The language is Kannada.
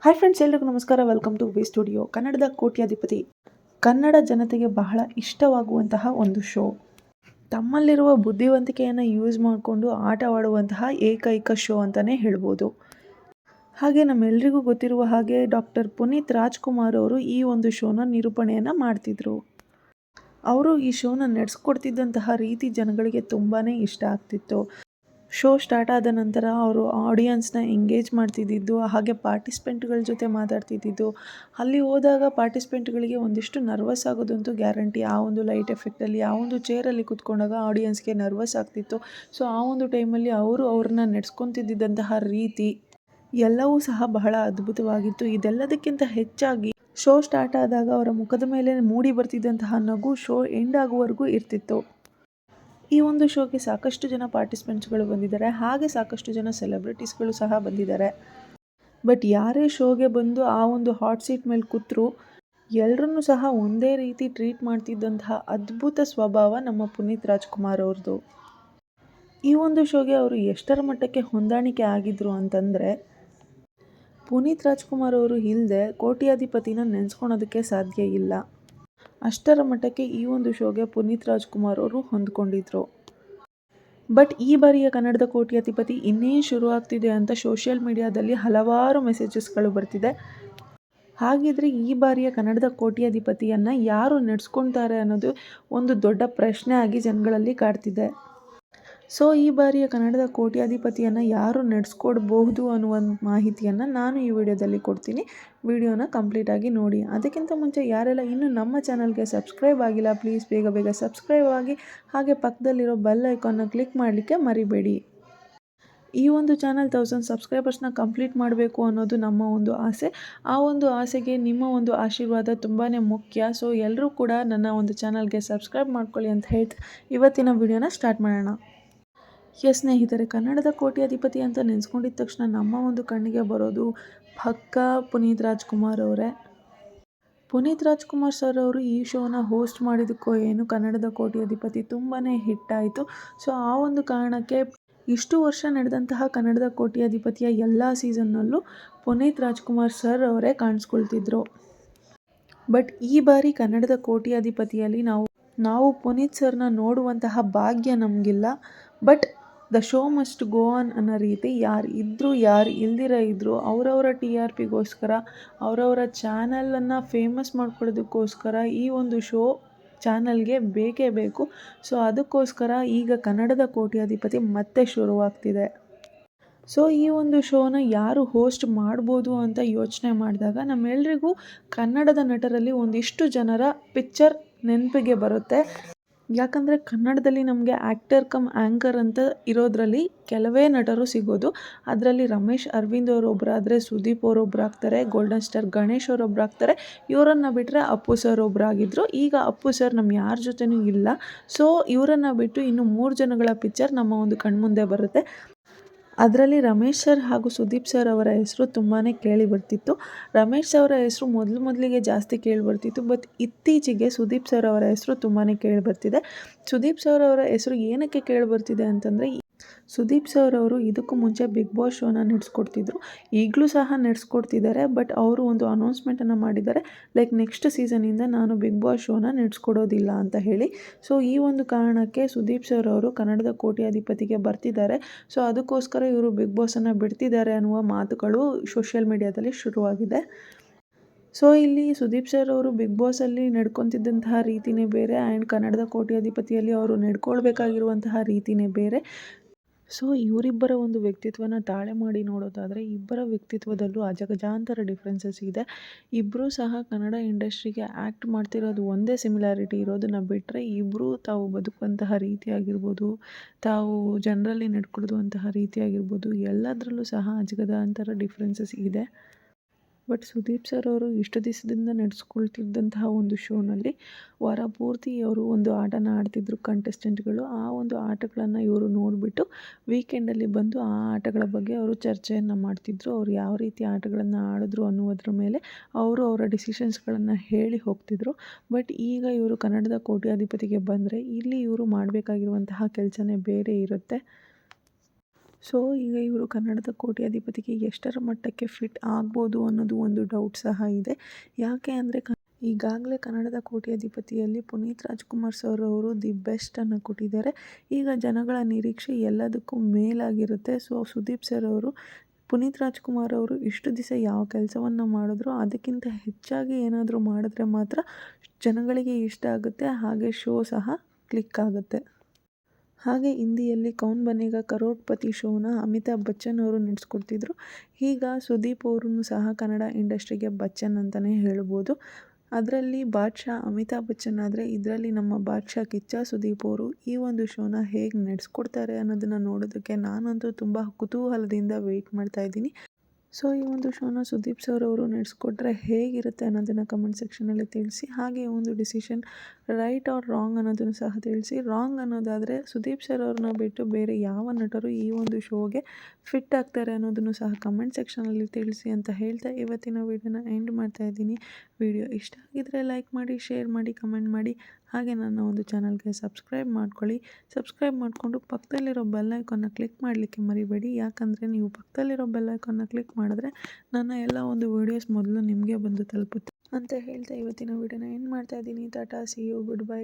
ಹಾಯ್ ಫ್ರೆಂಡ್ಸ್, ಎಲ್ರಿಗೂ ನಮಸ್ಕಾರ. Welcome to V studio. ಕನ್ನಡದ ಕೋಟ್ಯಾಧಿಪತಿ ಕನ್ನಡ ಜನತೆಗೆ ಬಹಳ ಇಷ್ಟವಾಗುವಂತಹ ಒಂದು ಶೋ. ತಮ್ಮಲ್ಲಿರುವ ಬುದ್ಧಿವಂತಿಕೆಯನ್ನು ಯೂಸ್ ಮಾಡಿಕೊಂಡು ಆಟವಾಡುವಂತಹ ಏಕೈಕ ಶೋ ಅಂತಲೇ ಹೇಳ್ಬೋದು. ಹಾಗೆ ನಮ್ಮೆಲ್ಲರಿಗೂ ಗೊತ್ತಿರುವ ಹಾಗೆ ಡಾಕ್ಟರ್ ಪುನೀತ್ ರಾಜ್ಕುಮಾರ್ ಅವರು ಈ ಒಂದು ಶೋನ ನಿರೂಪಣೆಯನ್ನು ಮಾಡ್ತಿದ್ರು. ಅವರು ಈ ಶೋನ ನಡೆಸ್ಕೊಡ್ತಿದ್ದಂತಹ ರೀತಿ ಜನಗಳಿಗೆ ತುಂಬಾ ಇಷ್ಟ ಆಗ್ತಿತ್ತು. ಶೋ ಸ್ಟಾರ್ಟ್ ಆದ ನಂತರ ಅವರು ಆಡಿಯನ್ಸ್ನ ಎಂಗೇಜ್ ಮಾಡ್ತಿದ್ದಿದ್ದು, ಹಾಗೆ ಪಾರ್ಟಿಸಿಪೆಂಟ್ಗಳ ಜೊತೆ ಮಾತಾಡ್ತಿದ್ದಿದ್ದು. ಅಲ್ಲಿ ಹೋದಾಗ ಪಾರ್ಟಿಸಿಪೆಂಟ್ಗಳಿಗೆ ಒಂದಿಷ್ಟು ನರ್ವಸ್ ಆಗೋದಂತೂ ಗ್ಯಾರಂಟಿ. ಆ ಒಂದು ಲೈಟ್ ಎಫೆಕ್ಟಲ್ಲಿ ಆ ಒಂದು ಚೇರಲ್ಲಿ ಕೂತ್ಕೊಂಡಾಗ ಆಡಿಯನ್ಸ್ಗೆ ನರ್ವಸ್ ಆಗ್ತಿತ್ತು. ಸೊ ಆ ಒಂದು ಟೈಮಲ್ಲಿ ಅವರು ಅವ್ರನ್ನ ನಡೆಸ್ಕೊತಿದ್ದಂತಹ ರೀತಿ ಎಲ್ಲವೂ ಸಹ ಬಹಳ ಅದ್ಭುತವಾಗಿತ್ತು. ಇದೆಲ್ಲದಕ್ಕಿಂತ ಹೆಚ್ಚಾಗಿ ಶೋ ಸ್ಟಾರ್ಟ್ ಆದಾಗ ಅವರ ಮುಖದ ಮೇಲೆ ಮೂಡಿ ಬರ್ತಿದ್ದಂತಹ ನಗು ಶೋ ಎಂಡ್ ಆಗುವವರೆಗೂ ಇರ್ತಿತ್ತು. ಈ ಒಂದು ಶೋಗೆ ಸಾಕಷ್ಟು ಜನ ಪಾರ್ಟಿಸಿಪೆಂಟ್ಸ್ಗಳು ಬಂದಿದ್ದಾರೆ, ಹಾಗೆ ಸಾಕಷ್ಟು ಜನ ಸೆಲೆಬ್ರಿಟೀಸ್ಗಳು ಸಹ ಬಂದಿದ್ದಾರೆ. ಬಟ್ ಯಾರೇ ಶೋಗೆ ಬಂದು ಆ ಒಂದು ಹಾಟ್ ಸೀಟ್ ಮೇಲೆ ಕೂತರೂ ಎಲ್ಲರನ್ನೂ ಸಹ ಒಂದೇ ರೀತಿ ಟ್ರೀಟ್ ಮಾಡ್ತಿದ್ದಂತಹ ಅದ್ಭುತ ಸ್ವಭಾವ ನಮ್ಮ ಪುನೀತ್ ರಾಜ್ಕುಮಾರ್ ಅವ್ರದ್ದು. ಈ ಒಂದು ಶೋಗೆ ಅವರು ಎಷ್ಟರ ಮಟ್ಟಕ್ಕೆ ಹೊಂದಾಣಿಕೆ ಆಗಿದ್ರು ಅಂತಂದರೆ, ಪುನೀತ್ ರಾಜ್ಕುಮಾರ್ ಅವರು ಇಲ್ಲದೆ ಕೋಟ್ಯಾಧಿಪತಿನ ನೆನೆಸ್ಕೊಳೋದಕ್ಕೆ ಸಾಧ್ಯ ಇಲ್ಲ. ಅಷ್ಟರ ಮಟ್ಟಕ್ಕೆ ಈ ಒಂದು ಶೋಗೆ ಪುನೀತ್ ರಾಜ್ಕುಮಾರ್ ಅವರು ಹೊಂದ್ಕೊಂಡಿದ್ರು. ಬಟ್ ಈ ಬಾರಿಯ ಕನ್ನಡದ ಕೋಟ್ಯಾಧಿಪತಿ ಇನ್ನೇನು ಶುರು ಆಗ್ತಿದೆ ಅಂತ ಸೋಷಿಯಲ್ ಮೀಡಿಯಾದಲ್ಲಿ ಹಲವಾರು ಮೆಸೇಜಸ್ಗಳು ಬರ್ತಿದೆ. ಹಾಗಿದ್ರೆ ಈ ಬಾರಿಯ ಕನ್ನಡದ ಕೋಟ್ಯಾಧಿಪತಿಯನ್ನು ಯಾರು ನಡೆಸ್ಕೊಳ್ತಾರೆ ಅನ್ನೋದು ಒಂದು ದೊಡ್ಡ ಪ್ರಶ್ನೆ ಆಗಿ ಜನಗಳಲ್ಲಿ ಕಾಡ್ತಿದೆ. ಸೊ ಈ ಬಾರಿಯ ಕನ್ನಡದ ಕೋಟ್ಯಾಧಿಪತಿಯನ್ನು ಯಾರು ನಡೆಸ್ಕೊಡ್ಬಹುದು ಅನ್ನುವ ಮಾಹಿತಿಯನ್ನು ನಾನು ಈ ವಿಡಿಯೋದಲ್ಲಿ ಕೊಡ್ತೀನಿ. ವಿಡಿಯೋನ ಕಂಪ್ಲೀಟಾಗಿ ನೋಡಿ. ಅದಕ್ಕಿಂತ ಮುಂಚೆ ಯಾರೆಲ್ಲ ಇನ್ನೂ ನಮ್ಮ ಚಾನಲ್ಗೆ ಸಬ್ಸ್ಕ್ರೈಬ್ ಆಗಿಲ್ಲ, ಪ್ಲೀಸ್ ಬೇಗ ಸಬ್ಸ್ಕ್ರೈಬ್ ಆಗಿ, ಹಾಗೆ ಪಕ್ಕದಲ್ಲಿರೋ ಬೆಲ್ ಐಕಾನ್ನ ಕ್ಲಿಕ್ ಮಾಡಲಿಕ್ಕೆ ಮರಿಬೇಡಿ. ಈ ಒಂದು ಚಾನಲ್ 1000 ಸಬ್ಸ್ಕ್ರೈಬರ್ಸ್ನ ಕಂಪ್ಲೀಟ್ ಮಾಡಬೇಕು ಅನ್ನೋದು ನಮ್ಮ ಒಂದು ಆಸೆ. ಆ ಒಂದು ಆಸೆಗೆ ನಿಮ್ಮ ಒಂದು ಆಶೀರ್ವಾದ ತುಂಬಾ ಮುಖ್ಯ. ಸೊ ಎಲ್ಲರೂ ಕೂಡ ನನ್ನ ಒಂದು ಚಾನಲ್ಗೆ ಸಬ್ಸ್ಕ್ರೈಬ್ ಮಾಡ್ಕೊಳ್ಳಿ ಅಂತ ಹೇಳ್ತಾ ಇವತ್ತಿನ ವಿಡಿಯೋನ ಸ್ಟಾರ್ಟ್ ಮಾಡೋಣ. ಸ್ನೇಹಿತರೆ, ಕನ್ನಡದ ಕೋಟ್ಯಾಧಿಪತಿ ಅಂತ ನೆನೆಸ್ಕೊಂಡಿದ್ದ ತಕ್ಷಣ ನಮ್ಮ ಒಂದು ಕಣ್ಣಿಗೆ ಬರೋದು ಪಕ್ಕಾ ಪುನೀತ್ ರಾಜ್ಕುಮಾರ್ ಅವರೇ. ಪುನೀತ್ ರಾಜ್ಕುಮಾರ್ ಸರ್ ಅವರು ಈ ಶೋನ ಹೋಸ್ಟ್ ಮಾಡಿದ್ದಕ್ಕೋ ಏನು ಕನ್ನಡದ ಕೋಟ್ಯಾಧಿಪತಿ ತುಂಬಾ ಹಿಟ್ಟಾಯಿತು. ಸೊ ಆ ಒಂದು ಕಾರಣಕ್ಕೆ ಇಷ್ಟು ವರ್ಷ ನಡೆದಂತಹ ಕನ್ನಡದ ಕೋಟ್ಯಾಧಿಪತಿಯ ಎಲ್ಲ ಸೀಸನ್ನಲ್ಲೂ ಪುನೀತ್ ರಾಜ್ಕುಮಾರ್ ಸರ್ ಅವರೇ ಕಾಣಿಸ್ಕೊಳ್ತಿದ್ರು. ಬಟ್ ಈ ಬಾರಿ ಕನ್ನಡದ ಕೋಟ್ಯಾಧಿಪತಿಯಲ್ಲಿ ನಾವು ಪುನೀತ್ ಸರ್ನ ನೋಡುವಂತಹ ಭಾಗ್ಯ ನಮಗಿಲ್ಲ. But the show must go on ಅನ್ನೋ ರೀತಿ ಯಾರು ಇದ್ದರೂ ಯಾರು ಇಲ್ದಿರ ಇದ್ದರೂ ಅವರವರ TRPಗೋಸ್ಕರ ಅವರವರ ಚಾನಲನ್ನು ಫೇಮಸ್ ಮಾಡ್ಕೊಳ್ಳೋದಕ್ಕೋಸ್ಕರ ಈ ಒಂದು ಶೋ ಚಾನಲ್ಗೆ ಬೇಕೇ ಬೇಕು. ಸೊ ಅದಕ್ಕೋಸ್ಕರ ಈಗ ಕನ್ನಡದ ಕೋಟ್ಯಾಧಿಪತಿ ಮತ್ತೆ ಶುರುವಾಗ್ತಿದೆ. ಸೊ ಈ ಒಂದು ಶೋನ ಯಾರು ಹೋಸ್ಟ್ ಮಾಡ್ಬೋದು ಅಂತ ಯೋಚನೆ ಮಾಡಿದಾಗ ನಮ್ಮೆಲ್ರಿಗೂ ಕನ್ನಡದ ನಟರಲ್ಲಿ ಒಂದಿಷ್ಟು ಜನರ ಪಿಕ್ಚರ್ ನೆನಪಿಗೆ ಬರುತ್ತೆ. ಯಾಕಂದರೆ ಕನ್ನಡದಲ್ಲಿ ನಮಗೆ ಆ್ಯಕ್ಟರ್ ಕಮ್ ಆ್ಯಂಕರ್ ಅಂತ ಇರೋದ್ರಲ್ಲಿ ಕೆಲವೇ ನಟರು ಸಿಗೋದು. ಅದರಲ್ಲಿ ರಮೇಶ್ ಅರವಿಂದ್ ಅವರೊಬ್ಬರಾದರೆ, ಸುದೀಪ್ ಅವರೊಬ್ಬರು ಆಗ್ತಾರೆ, ಗೋಲ್ಡನ್ ಸ್ಟಾರ್ ಗಣೇಶ್ ಅವರೊಬ್ಬರು ಆಗ್ತಾರೆ. ಇವರನ್ನು ಬಿಟ್ಟರೆ ಅಪ್ಪು ಸರ್ ಒಬ್ಬರಾಗಿದ್ದರು. ಈಗ ಅಪ್ಪು ಸರ್ ನಮ್ಮ ಯಾರ ಜೊತೆನೂ ಇಲ್ಲ. ಸೊ ಇವರನ್ನು ಬಿಟ್ಟು ಇನ್ನು 3 ಜನಗಳ ಪಿಕ್ಚರ್ ನಮ್ಮ ಒಂದು ಕಣ್ಮುಂದೆ ಬರುತ್ತೆ. ಅದರಲ್ಲಿ ರಮೇಶ್ ಸರ್ ಹಾಗೂ ಸುದೀಪ್ ಸರ್ ಅವರ ಹೆಸರು ತುಂಬಾ ಕೇಳಿ ಬರ್ತಿತ್ತು. ರಮೇಶ್ ಅವರ ಹೆಸರು ಮೊದಲಿಗೆ ಜಾಸ್ತಿ ಕೇಳಿ ಬರ್ತಿತ್ತು. ಬಟ್ ಇತ್ತೀಚೆಗೆ ಸುದೀಪ್ ಸರ್ ಅವರ ಹೆಸರು ತುಂಬಾ ಕೇಳಿ ಬರ್ತಿದೆ. ಸುದೀಪ್ ಸರ್ ಅವರ ಹೆಸರು ಏನಕ್ಕೆ ಕೇಳಿ ಬರ್ತಿದೆ ಅಂತಂದರೆ, ಸುದೀಪ್ ಸರ್ ಅವರು ಇದಕ್ಕೂ ಮುಂಚೆ ಬಿಗ್ ಬಾಸ್ ಶೋನ ನಡೆಸ್ಕೊಡ್ತಿದ್ರು. ಈಗಲೂ ಸಹ ನಡೆಸ್ಕೊಡ್ತಿದ್ದಾರೆ. ಬಟ್ ಅವರು ಒಂದು ಅನೌನ್ಸ್ಮೆಂಟನ್ನು ಮಾಡಿದ್ದಾರೆ, ಲೈಕ್ ನೆಕ್ಸ್ಟ್ ಸೀಸನಿಂದ ನಾನು ಬಿಗ್ ಬಾಸ್ ಶೋನ ನಡೆಸ್ಕೊಡೋದಿಲ್ಲ ಅಂತ ಹೇಳಿ. ಸೊ ಈ ಒಂದು ಕಾರಣಕ್ಕೆ ಸುದೀಪ್ ಸರ್ ಅವರು ಕನ್ನಡದ ಕೋಟ್ಯಾಧಿಪತಿಗೆ ಬರ್ತಿದ್ದಾರೆ. ಸೊ ಅದಕ್ಕೋಸ್ಕರ ಇವರು ಬಿಗ್ ಬಾಸನ್ನು ಬಿಡ್ತಿದ್ದಾರೆ ಅನ್ನುವ ಮಾತುಗಳು ಸೋಷಿಯಲ್ ಮೀಡಿಯಾದಲ್ಲಿ ಶುರುವಾಗಿದೆ. ಸೊ ಇಲ್ಲಿ ಸುದೀಪ್ ಸರ್ ಅವರು ಬಿಗ್ ಬಾಸಲ್ಲಿ ನಡ್ಕೊತಿದ್ದಂತಹ ರೀತಿಯೇ ಬೇರೆ ಆ್ಯಂಡ್ ಕನ್ನಡದ ಕೋಟ್ಯಾಧಿಪತಿಯಲ್ಲಿ ಅವರು ನಡ್ಕೊಳ್ಬೇಕಾಗಿರುವಂತಹ ರೀತಿಯೇ ಬೇರೆ. ಸೊ ಇವರಿಬ್ಬರ ಒಂದು ವ್ಯಕ್ತಿತ್ವನ ತಾಳೆ ಮಾಡಿ ನೋಡೋದಾದರೆ ಇಬ್ಬರ ವ್ಯಕ್ತಿತ್ವದಲ್ಲೂ ಅಜಗಜಾಂತರ ಡಿಫ್ರೆನ್ಸಸ್ ಇದೆ. ಇಬ್ಬರೂ ಸಹ ಕನ್ನಡ ಇಂಡಸ್ಟ್ರಿಗೆ ಆ್ಯಕ್ಟ್ ಮಾಡ್ತಿರೋದು ಒಂದೇ ಸಿಮಿಲಾರಿಟಿ ಇರೋದನ್ನು ಬಿಟ್ಟರೆ ಇಬ್ಬರೂ ತಾವು ಬದುಕುವಂತಹ ರೀತಿ ಆಗಿರ್ಬೋದು, ತಾವು ಜನರಲ್ಲಿ ನಡ್ಕೊಳ್ಳುವಂತಹ ರೀತಿ ಆಗಿರ್ಬೋದು, ಎಲ್ಲದರಲ್ಲೂ ಸಹ ಅಜಗಜಾಂತರ ಡಿಫ್ರೆನ್ಸಸ್ ಇದೆ. ಬಟ್ ಸುದೀಪ್ ಸರ್ ಅವರು ಇಷ್ಟು ದಿವಸದಿಂದ ನಡೆಸ್ಕೊಳ್ತಿದ್ದಂತಹ ಒಂದು ಶೋನಲ್ಲಿ ವಾರ ಪೂರ್ತಿ ಅವರು ಒಂದು ಆಟನ ಆಡ್ತಿದ್ರು ಕಂಟೆಸ್ಟೆಂಟ್ಗಳು. ಆ ಒಂದು ಆಟಗಳನ್ನು ಇವರು ನೋಡಿಬಿಟ್ಟು ವೀಕೆಂಡಲ್ಲಿ ಬಂದು ಆ ಆಟಗಳ ಬಗ್ಗೆ ಅವರು ಚರ್ಚೆಯನ್ನು ಮಾಡ್ತಿದ್ರು. ಅವರು ಯಾವ ರೀತಿ ಆಟಗಳನ್ನು ಆಡಿದ್ರು ಅನ್ನುವುದ್ರ ಮೇಲೆ ಅವರು ಅವರ ಡಿಸಿಷನ್ಸ್ಗಳನ್ನು ಹೇಳಿ ಹೋಗ್ತಿದ್ರು. ಬಟ್ ಈಗ ಇವರು ಕನ್ನಡದ ಕೋಟ್ಯಾಧಿಪತಿಗೆ ಬಂದರೆ ಇಲ್ಲಿ ಇವರು ಮಾಡಬೇಕಾಗಿರುವಂತಹ ಕೆಲಸನೇ ಬೇರೆ ಇರುತ್ತೆ. ಸೊ ಈಗ ಇವರು ಕನ್ನಡದ ಕೋಟ್ಯಾಧಿಪತಿಗೆ ಎಷ್ಟರ ಮಟ್ಟಕ್ಕೆ ಫಿಟ್ ಆಗ್ಬೋದು ಅನ್ನೋದು ಒಂದು ಡೌಟ್ ಸಹ ಇದೆ. ಯಾಕೆ ಅಂದರೆ ಈಗಾಗಲೇ ಕನ್ನಡದ ಕೋಟ್ಯಾಧಿಪತಿಯಲ್ಲಿ ಪುನೀತ್ ರಾಜ್ಕುಮಾರ್ ಸರ್ ಅವರು ದಿ ಬೆಸ್ಟನ್ನು ಕೊಟ್ಟಿದ್ದಾರೆ. ಈಗ ಜನಗಳ ನಿರೀಕ್ಷೆ ಎಲ್ಲದಕ್ಕೂ ಮೇಲಾಗಿರುತ್ತೆ. ಸೊ ಸುದೀಪ್ ಸರ್ ಅವರು ಪುನೀತ್ ರಾಜ್ಕುಮಾರ್ ಅವರು ಇಷ್ಟು ದಿವಸ ಯಾವ ಕೆಲಸವನ್ನು ಮಾಡಿದ್ರು ಅದಕ್ಕಿಂತ ಹೆಚ್ಚಾಗಿ ಏನಾದರೂ ಮಾಡಿದ್ರೆ ಮಾತ್ರ ಜನಗಳಿಗೆ ಇಷ್ಟ ಆಗುತ್ತೆ, ಹಾಗೆ ಶೋ ಸಹ ಕ್ಲಿಕ್ ಆಗುತ್ತೆ. ಹಾಗೆ ಹಿಂದಿಯಲ್ಲಿ ಕೌನ್ ಬನೇಗಾ ಕರೋಡ್ಪತಿ ಶೋನ ಅಮಿತಾಬ್ ಬಚ್ಚನ್ ಅವರು ನಡೆಸ್ಕೊಡ್ತಿದ್ರು. ಈಗ ಸುದೀಪ್ ಅವ್ರೂ ಸಹ ಕನ್ನಡ ಇಂಡಸ್ಟ್ರಿಗೆ ಬಚ್ಚನ್ ಅಂತಲೇ ಹೇಳ್ಬೋದು. ಅದರಲ್ಲಿ ಬಾದ್ಶಾ ಅಮಿತಾಬ್ ಬಚ್ಚನ್ ಆದರೆ ಇದರಲ್ಲಿ ನಮ್ಮ ಬಾದ್ಶಾ ಕಿಚ್ಚ ಸುದೀಪ್ ಅವರು ಈ ಒಂದು ಶೋನ ಹೇಗೆ ನಡೆಸ್ಕೊಡ್ತಾರೆ ಅನ್ನೋದನ್ನು ನೋಡೋದಕ್ಕೆ ನಾನಂತೂ ತುಂಬ ಕುತೂಹಲದಿಂದ ವೆಯ್ಟ್ ಮಾಡ್ತಾ ಇದ್ದೀನಿ. ಸೊ ಈ ಒಂದು ಶೋನ ಸುದೀಪ್ ಸರ್ ಅವರು ನಡೆಸ್ಕೊಟ್ರೆ ಹೇಗಿರುತ್ತೆ ಅನ್ನೋದನ್ನು ಕಮೆಂಟ್ ಸೆಕ್ಷನಲ್ಲಿ ತಿಳಿಸಿ. ಹಾಗೆ ಒಂದು ಡಿಸಿಷನ್ ರೈಟ್ ಆರ್ ರಾಂಗ್ ಅನ್ನೋದನ್ನು ಸಹ ತಿಳಿಸಿ. ರಾಂಗ್ ಅನ್ನೋದಾದರೆ ಸುದೀಪ್ ಸರ್ ಅವ್ರನ್ನ ಬಿಟ್ಟು ಬೇರೆ ಯಾವ ನಟರು ಈ ಒಂದು ಶೋಗೆ ಫಿಟ್ ಆಗ್ತಾರೆ ಅನ್ನೋದನ್ನು ಸಹ ಕಮೆಂಟ್ ಸೆಕ್ಷನಲ್ಲಿ ತಿಳಿಸಿ ಅಂತ ಹೇಳ್ತಾ ಇವತ್ತಿನ ವೀಡಿಯೋನ ಎಂಡ್ ಮಾಡ್ತಾ ಇದ್ದೀನಿ. ವಿಡಿಯೋ ಇಷ್ಟ ಆಗಿದ್ದರೆ ಲೈಕ್ ಮಾಡಿ, ಶೇರ್ ಮಾಡಿ, ಕಮೆಂಟ್ ಮಾಡಿ. ಹಾಗೆ ನನ್ನ ಒಂದು ಚಾನಲ್ಗೆ ಸಬ್ಸ್ಕ್ರೈಬ್ ಮಾಡ್ಕೊಳ್ಳಿ. ಸಬ್ಸ್ಕ್ರೈಬ್ ಮಾಡಿಕೊಂಡು ಪಕ್ಕದಲ್ಲಿರೋ ಬೆಲ್ ಐಕಾನ್ನ ಕ್ಲಿಕ್ ಮಾಡಲಿಕ್ಕೆ ಮರಿಬೇಡಿ. ಯಾಕಂದರೆ ನೀವು ಪಕ್ಕದಲ್ಲಿರೋ ಬೆಲ್ ಐಕಾನ್ನ ಕ್ಲಿಕ್ ಮಾಡಿದ್ರೆ ನನ್ನ ಎಲ್ಲ ಒಂದು ವೀಡಿಯೋಸ್ ಮೊದಲು ನಿಮಗೆ ಬಂದು ತಲುಪುತ್ತೆ ಅಂತ ಹೇಳ್ತಾ ಇವತ್ತಿನ ವೀಡಿಯೋನ ಎಂಡ್ ಮಾಡ್ತಾ ಇದ್ದೀನಿ. Tata, see you, good by.